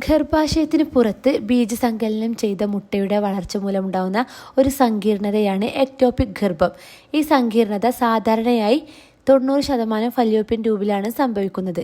ഗർഭാശയത്തിന് പുറത്ത് ബീജസങ്കലനം ചെയ്ത മുട്ടയുടെ വളർച്ച മൂലമുണ്ടാകുന്ന ഒരു സങ്കീർണതയാണ് എക്ടോപിക് ഗർഭം. ഈ സങ്കീർണത സാധാരണയായി 90% ഫല്ലോപ്പിയൻ ട്യൂബിലാണ് സംഭവിക്കുന്നത്.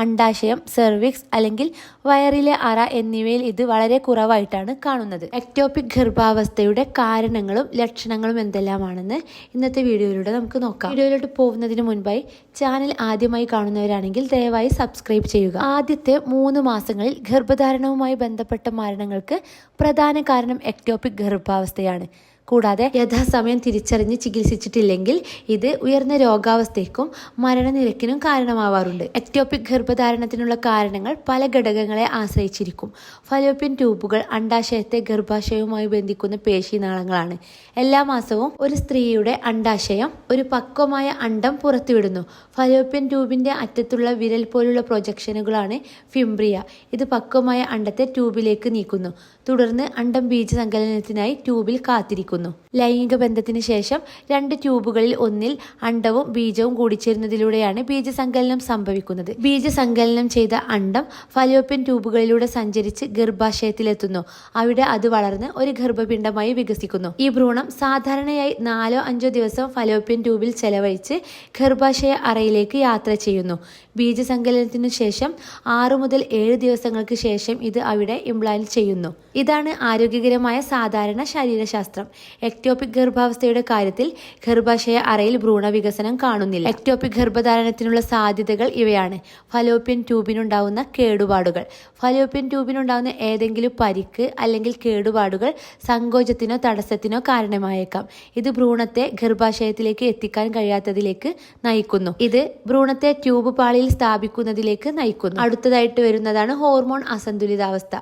അണ്ഡാശയം, സെർവിക്സ് അല്ലെങ്കിൽ വയറിലെ അറ എന്നിവയിൽ ഇത് വളരെ കുറവായിട്ടാണ് കാണുന്നത്. എക്ടോപിക് ഗർഭാവസ്ഥയുടെ കാരണങ്ങളും ലക്ഷണങ്ങളും എന്തെല്ലാമാണെന്ന് ഇന്നത്തെ വീഡിയോയിലൂടെ നമുക്ക് നോക്കാം. വീഡിയോയിലോട്ട് പോകുന്നതിന് മുൻപായി ചാനൽ ആദ്യമായി കാണുന്നവരാണെങ്കിൽ ദയവായി സബ്സ്ക്രൈബ് ചെയ്യുക. ആദ്യത്തെ 3 മാസങ്ങളിൽ ഗർഭധാരണവുമായി ബന്ധപ്പെട്ട മരണങ്ങൾക്ക് പ്രധാന കാരണം എക്ടോപിക് ഗർഭാവസ്ഥയാണ്. കൂടാതെ യഥാസമയം തിരിച്ചറിഞ്ഞ് ചികിത്സിച്ചിട്ടില്ലെങ്കിൽ ഇത് ഉയർന്ന രോഗാവസ്ഥയ്ക്കും മരണനിരക്കിനും കാരണമാവാറുണ്ട്. എക്ടോപിക് ഗർഭധാരണത്തിനുള്ള കാരണങ്ങൾ പല ഘടകങ്ങളെ ആശ്രയിച്ചിരിക്കും. ഫലോപ്പിയൻ ട്യൂബുകൾ അണ്ഡാശയത്തെ ഗർഭാശയവുമായി ബന്ധിക്കുന്ന പേശീനാളങ്ങളാണ്. എല്ലാ മാസവും ഒരു സ്ത്രീയുടെ അണ്ഡാശയം ഒരു പക്വമായ അണ്ഡം പുറത്തുവിടുന്നു. ഫലോപ്പിയൻ ട്യൂബിന്റെ അറ്റത്തുള്ള വിരൽ പോലുള്ള പ്രൊജക്ഷനുകളാണ് ഫിംബ്രിയ. ഇത് പക്വമായ അണ്ഡത്തെ ട്യൂബിലേക്ക് നീക്കുന്നു. തുടർന്ന് അണ്ഡം ബീജസങ്കലനത്തിനായി ട്യൂബിൽ കാത്തിരിക്കുന്നു. ലൈംഗിക ബന്ധത്തിന് ശേഷം 2 ട്യൂബുകളിൽ ഒന്നിൽ അണ്ഡവും ബീജവും കൂടിച്ചേരുന്നതിലൂടെയാണ് ബീജസങ്കലനം സംഭവിക്കുന്നത്. ബീജസങ്കലനം ചെയ്ത അണ്ഡം ഫലോപ്പിയൻ ട്യൂബുകളിലൂടെ സഞ്ചരിച്ച് ഗർഭാശയത്തിലെത്തുന്നു. അവിടെ അത് വളർന്ന് ഒരു ഗർഭപിണ്ഡമായി വികസിക്കുന്നു. ഈ ഭ്രൂണം സാധാരണയായി 4-5 ദിവസം ഫലോപ്പിയൻ ട്യൂബിൽ ചെലവഴിച്ച് ഗർഭാശയ അറയിലേക്ക് യാത്ര ചെയ്യുന്നു. ബീജസങ്കലനത്തിനു ശേഷം 6 മുതൽ 7 ദിവസങ്ങൾക്ക് ശേഷം ഇത് അവിടെ ഇംപ്ലാന്റ് ചെയ്യുന്നു. ഇതാണ് ആരോഗ്യകരമായ സാധാരണ ശരീരശാസ്ത്രം. എക്ടോപിക് ഗർഭാവസ്ഥയുടെ കാര്യത്തിൽ ഗർഭാശയ അറയിൽ ഭ്രൂണ വികസനം കാണുന്നില്ല. എക്ടോപിക് ഗർഭധാരണത്തിനുള്ള സാധ്യതകൾ ഇവയാണ്: ഫലോപ്പിയൻ ട്യൂബിനുണ്ടാവുന്ന കേടുപാടുകൾ. ഫലോപ്പിയൻ ട്യൂബിനുണ്ടാവുന്ന ഏതെങ്കിലും പരിക്ക് അല്ലെങ്കിൽ കേടുപാടുകൾ സങ്കോചത്തിനോ തടസ്സത്തിനോ കാരണമായേക്കാം. ഇത് ഭ്രൂണത്തെ ഗർഭാശയത്തിലേക്ക് എത്തിക്കാൻ കഴിയാത്തതിലേക്ക് നയിക്കുന്നു. ഇത് ഭ്രൂണത്തെ ട്യൂബ് പാളിയിൽ സ്ഥാപിക്കുന്നതിലേക്ക് നയിക്കുന്നു. അടുത്തതായിട്ട് വരുന്നതാണ് ഹോർമോൺ അസന്തുലിതാവസ്ഥ.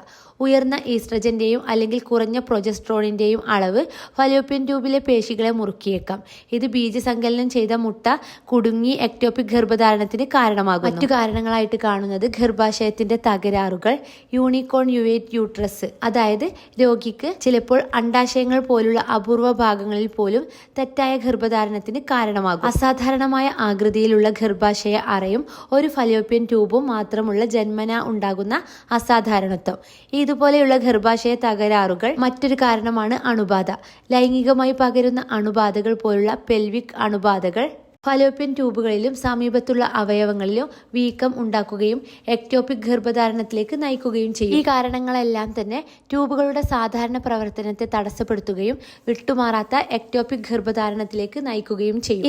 ഉയർന്ന ഈസ്ട്രജന്റെയും അല്ലെങ്കിൽ കുറഞ്ഞ പ്രൊജസ്ട്രോണിന്റെയും അളവ് ഫലോപ്പിയൻ ട്യൂബിലെ പേശികളെ മുറുക്കിയേക്കാം. ഇത് ബീജസങ്കലനം ചെയ്ത മുട്ട കുടുങ്ങി എക്ടോപിക് ഗർഭധാരണത്തിന് കാരണമാകുന്നു. മറ്റു കാരണങ്ങളായിട്ട് കാണുന്നത് ഗർഭാശയത്തിന്റെ തകരാറുകൾ, യൂണിക്കോൺ യുവേറ്റ് യൂട്രസ്, അതായത് രോഗിക്ക് ചിലപ്പോൾ അണ്ഡാശയങ്ങൾ പോലുള്ള അപൂർവ ഭാഗങ്ങളിൽ പോലും തെറ്റായ ഗർഭധാരണത്തിന് കാരണമാകും. അസാധാരണമായ ആകൃതിയിലുള്ള ഗർഭാശയ അറയും ഒരു ഫലോപ്പിയൻ ട്യൂബും മാത്രമുള്ള ജന്മനാ ഉണ്ടാകുന്ന അസാധാരണത്വം. ഇതുപോലെയുള്ള ഗർഭാശയ തകരാറുകൾ മറ്റൊരു കാരണമാണ് അണുബാധ. ലൈംഗികമായി പകരുന്ന അണുബാധകൾ പോലുള്ള പെൽവിക് അണുബാധകൾ ഫലോപ്പിയൻ ട്യൂബുകളിലും സമീപത്തുള്ള അവയവങ്ങളിലും വീക്കം ഉണ്ടാക്കുകയും എക്ടോപിക് ഗർഭധാരണത്തിലേക്ക് നയിക്കുകയും ചെയ്യും. ഈ കാരണങ്ങളെല്ലാം തന്നെ ട്യൂബുകളുടെ സാധാരണ പ്രവർത്തനത്തെ തടസ്സപ്പെടുത്തുകയും വിട്ടുമാറാത്ത എക്ടോപിക് ഗർഭധാരണത്തിലേക്ക് നയിക്കുകയും ചെയ്യും.